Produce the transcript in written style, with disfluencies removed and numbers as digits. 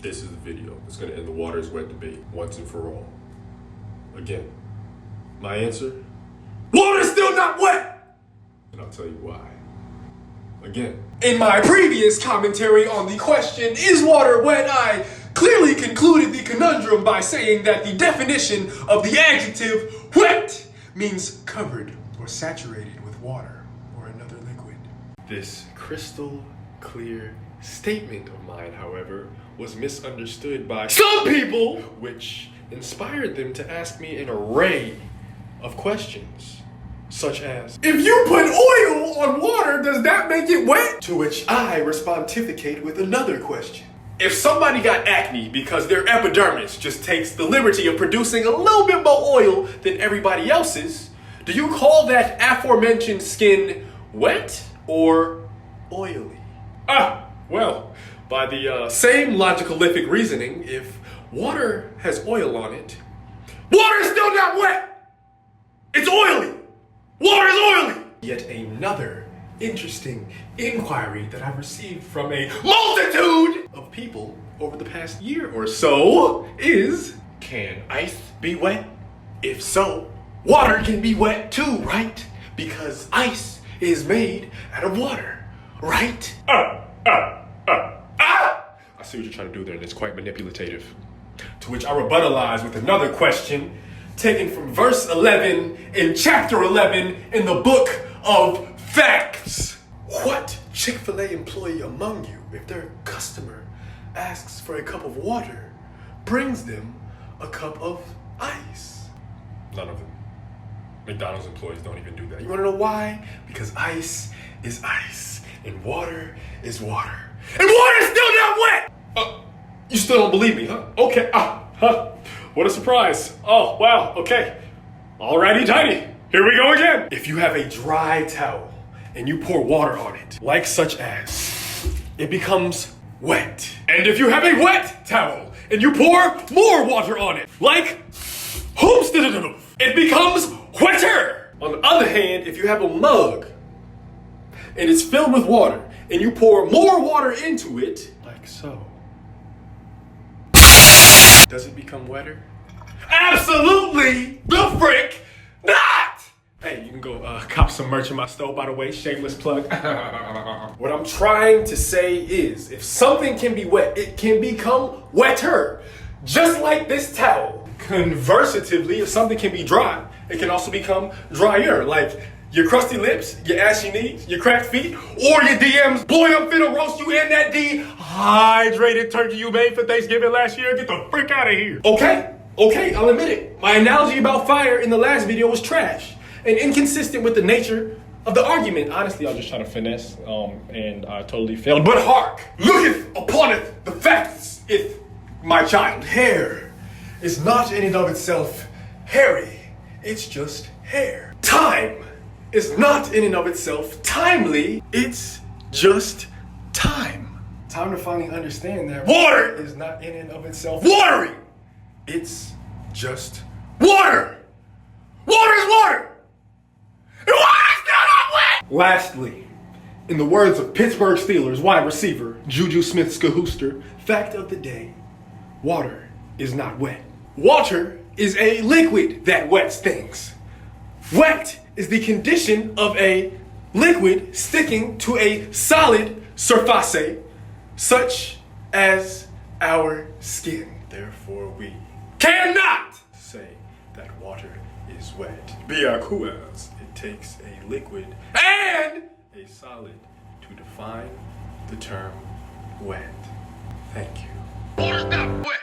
This is the video that's going to end the water is wet debate once and for all. Again, my answer, water is still not wet! And I'll tell you why. Again, in my previous commentary on the question, is water wet, I clearly concluded the conundrum by saying that the definition of the adjective wet means covered or saturated with water or another liquid. This crystal clear statement of mine, however, was misunderstood by some people, which inspired them to ask me an array of questions, such as, if you put oil on water, does that make it wet? To which I respontificate with another question. If somebody got acne because their epidermis just takes the liberty of producing a little bit more oil than everybody else's, do you call that aforementioned skin wet or oily? Well, by the same logicalific reasoning, if water has oil on it, water is still not wet! It's oily! Water is oily! Yet another interesting inquiry that I've received from a multitude of people over the past year or so is, can ice be wet? If so, water can be wet too, right? Because ice is made out of water, right? I see what you're trying to do there, and it's quite manipulative. To which I rebutalize with another question taken from verse 11 in chapter 11 in the book of facts. What Chick-fil-A employee among you, if their customer asks for a cup of water, brings them a cup of ice? None of them. McDonald's employees don't even do that. You wanna know why? Because ice is ice, and water is water. And water is still not wet! You still don't believe me, huh? Okay, what a surprise. Oh, wow, okay. Alrighty, tighty. Here we go again. If you have a dry towel and you pour water on it, like such as, it becomes wet. And if you have a wet towel and you pour more water on it, like, it becomes wetter. On the other hand, if you have a mug and it's filled with water and you pour more water into it, like so, does it become wetter? Absolutely the frick not! Hey, you can go cop some merch in my store, by the way, shameless plug. What I'm trying to say is, if something can be wet, it can become wetter. Just like this towel. Conversatively, if something can be dry, it can also become drier. Like your crusty lips, your ashy knees, your cracked feet, or your DMs. Boy, I'm finna roast you in that dehydrated turkey you made for Thanksgiving last year. Get the frick out of here. Okay, I'll admit it. My analogy about fire in the last video was trash and inconsistent with the nature of the argument. Honestly, I was just trying to finesse, and I totally failed. But hark, looketh upon it the facts, if my child. Hair is not in and of itself hairy, it's just hair. Time is not in and of itself timely, it's just time. Time to finally understand that water is not in and of itself watery. It's just water. Water is water. And water is still not wet. Lastly, in the words of Pittsburgh Steelers wide receiver Juju Smith-Scahoster, fact of the day, water is not wet. Water is a liquid that wets things. Wet is the condition of a liquid sticking to a solid surface, such as our skin. Therefore, we cannot say that water is wet. Because it takes a liquid and a solid to define the term wet. Thank you. Water's not wet.